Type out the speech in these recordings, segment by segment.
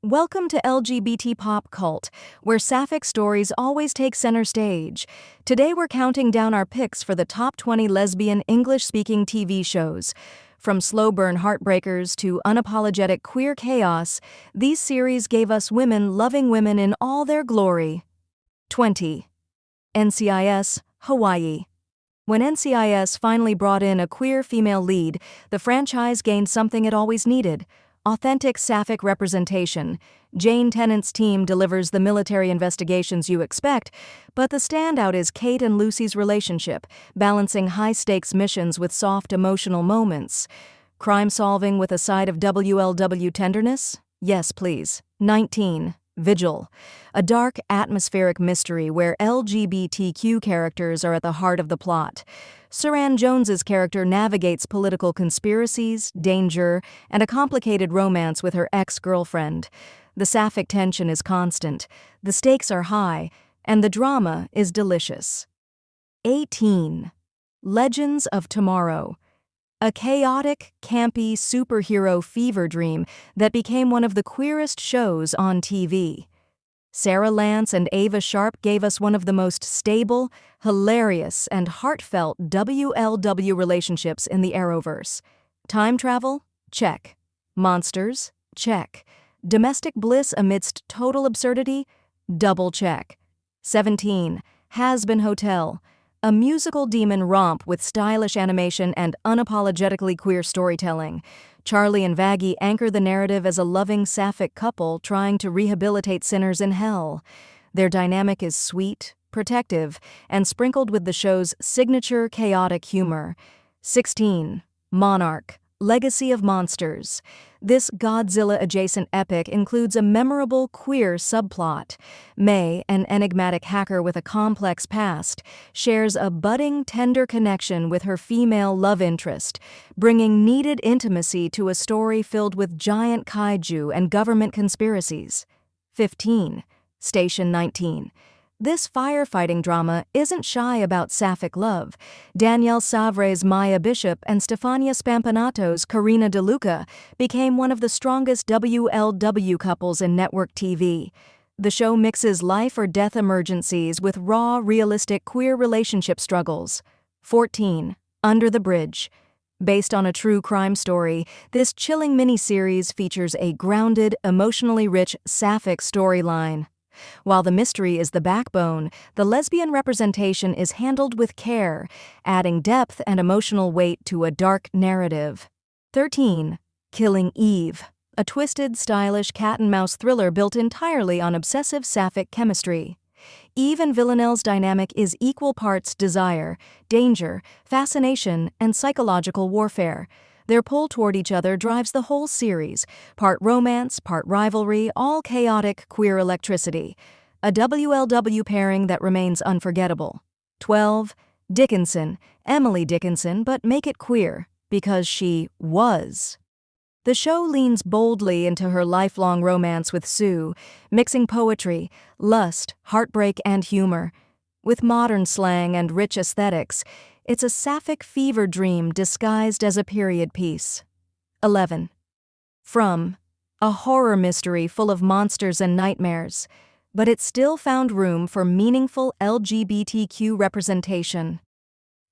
Welcome to LGBT-popCult, where sapphic stories always take center stage. Today we're counting down our picks for the top 20 lesbian English-speaking TV shows. From slow-burn heartbreakers to unapologetic queer chaos, these series gave us women loving women in all their glory. 20. NCIS, Hawaii. When NCIS finally brought in a queer female lead, the franchise gained something it always needed: authentic sapphic representation. Jane Tennant's team delivers the military investigations you expect, but the standout is Kate and Lucy's relationship, balancing high-stakes missions with soft emotional moments. Crime-solving with a side of WLW tenderness? Yes, please. 19. Vigil. A dark, atmospheric mystery where LGBTQ characters are at the heart of the plot. Suran Jones's character navigates political conspiracies, danger, and a complicated romance with her ex-girlfriend. The sapphic tension is constant, the stakes are high, and the drama is delicious. 18. Legends of Tomorrow. A chaotic, campy superhero fever dream that became one of the queerest shows on TV. Sarah Lance and Ava Sharp gave us one of the most stable, hilarious, and heartfelt WLW relationships in the Arrowverse. Time travel? Check. Monsters? Check. Domestic bliss amidst total absurdity? Double check. 17. Has-Been Hotel. A musical demon romp with stylish animation and unapologetically queer storytelling. Charlie and Vaggie anchor the narrative as a loving sapphic couple trying to rehabilitate sinners in hell. Their dynamic is sweet, protective, and sprinkled with the show's signature chaotic humor. 16. Monarch. Legacy of Monsters. This Godzilla-adjacent epic includes a memorable queer subplot. May, an enigmatic hacker with a complex past, shares a budding, tender connection with her female love interest, bringing needed intimacy to a story filled with giant kaiju and government conspiracies. 15. Station 19. This firefighting drama isn't shy about sapphic love. Danielle Savre's Maya Bishop and Stefania Spampanato's Karina DeLuca became one of the strongest WLW couples in network TV. The show mixes life-or-death emergencies with raw, realistic queer relationship struggles. 14. Under the Bridge. Based on a true crime story, this chilling miniseries features a grounded, emotionally rich sapphic storyline. While the mystery is the backbone, the lesbian representation is handled with care, adding depth and emotional weight to a dark narrative. 13. Killing Eve. A twisted, stylish cat-and-mouse thriller built entirely on obsessive sapphic chemistry. Eve and Villanelle's dynamic is equal parts desire, danger, fascination, and psychological warfare. Their pull toward each other drives the whole series, part romance, part rivalry, all chaotic queer electricity. A WLW pairing that remains unforgettable. 12. Dickinson. Emily Dickinson, but make it queer, because she was. The show leans boldly into her lifelong romance with Sue, mixing poetry, lust, heartbreak, and humor. With modern slang and rich aesthetics, it's a sapphic fever dream disguised as a period piece. 11. From. A horror mystery full of monsters and nightmares, but it still found room for meaningful LGBTQ representation.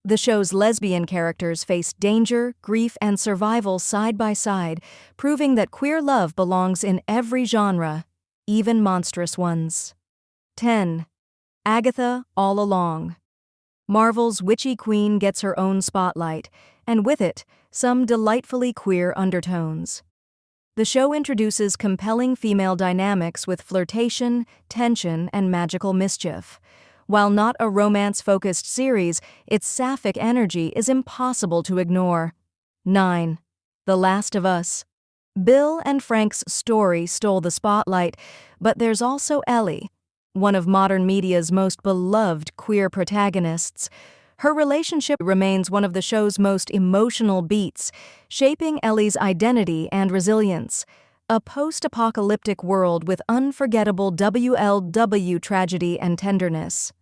The show's lesbian characters face danger, grief, and survival side by side, proving that queer love belongs in every genre, even monstrous ones. 10. Agatha All Along. Marvel's witchy queen gets her own spotlight, and with it, some delightfully queer undertones. The show introduces compelling female dynamics with flirtation, tension, and magical mischief. While not a romance-focused series, its sapphic energy is impossible to ignore. 9. The Last of Us. Bill and Frank's story stole the spotlight, but there's also Ellie, one of modern media's most beloved queer protagonists. Her relationship remains one of the show's most emotional beats, shaping Ellie's identity and resilience. A post-apocalyptic world with unforgettable WLW tragedy and tenderness.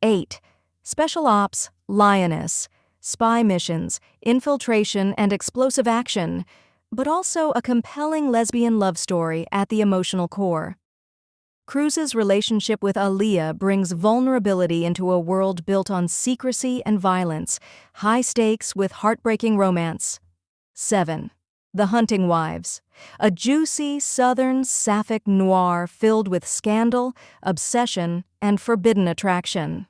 8. Special Ops, Lioness. Spy missions, infiltration, and explosive action. but also a compelling lesbian love story at the emotional core. Cruz's relationship with Aaliyah brings vulnerability into a world built on secrecy and violence, high stakes with heartbreaking romance. 7. The Hunting Wives, a juicy southern sapphic noir filled with scandal, obsession, and forbidden attraction.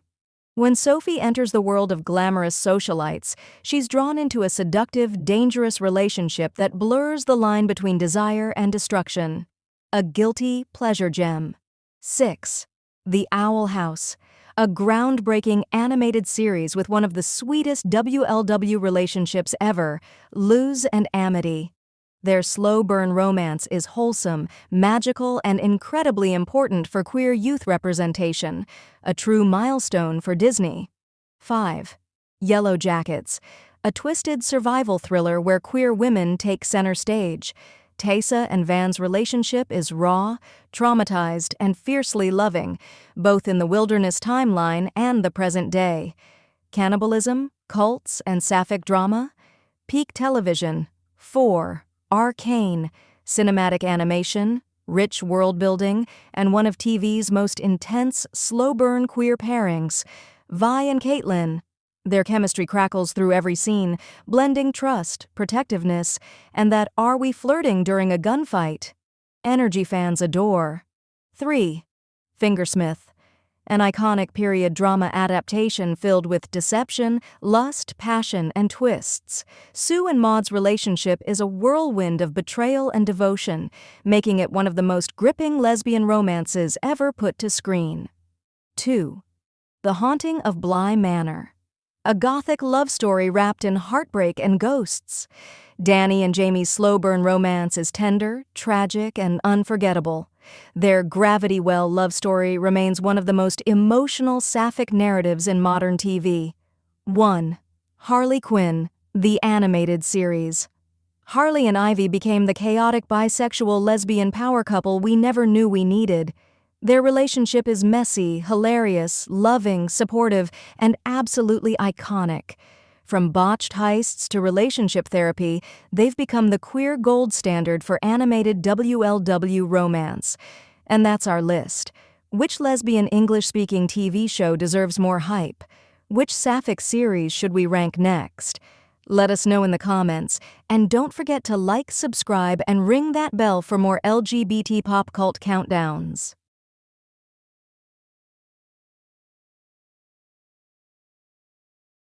When Sophie enters the world of glamorous socialites, she's drawn into a seductive, dangerous relationship that blurs the line between desire and destruction. A guilty pleasure gem. 6. The Owl House, a groundbreaking animated series with one of the sweetest WLW relationships ever, Luz and Amity. Their slow-burn romance is wholesome, magical, and incredibly important for queer youth representation, a true milestone for Disney. 5. Yellow Jackets, a twisted survival thriller where queer women take center stage. Taysa and Van's relationship is raw, traumatized, and fiercely loving, both in the wilderness timeline and the present day. Cannibalism, cults, and sapphic drama? Peak television. 4. Arcane, cinematic animation, rich world-building, and one of TV's most intense, slow-burn queer pairings. Vi and Caitlin. Their chemistry crackles through every scene, blending trust, protectiveness, and that "are we flirting during a gunfight?" Energy fans adore. 3. Fingersmith, an iconic period drama adaptation filled with deception, lust, passion, and twists. Sue and Maud's relationship is a whirlwind of betrayal and devotion, making it one of the most gripping lesbian romances ever put to screen. 2. The Haunting of Bly Manor, a gothic love story wrapped in heartbreak and ghosts. Danny and Jamie's slow-burn romance is tender, tragic, and unforgettable. Their Gravity Well love story remains one of the most emotional sapphic narratives in modern TV. 1. Harley Quinn, the animated series. Harley and Ivy became the chaotic bisexual lesbian power couple we never knew we needed. Their relationship is messy, hilarious, loving, supportive, and absolutely iconic. From botched heists to relationship therapy, they've become the queer gold standard for animated WLW romance. And that's our list. Which lesbian English-speaking TV show deserves more hype? Which sapphic series should we rank next? Let us know in the comments, and don't forget to like, subscribe, and ring that bell for more LGBT pop cult countdowns.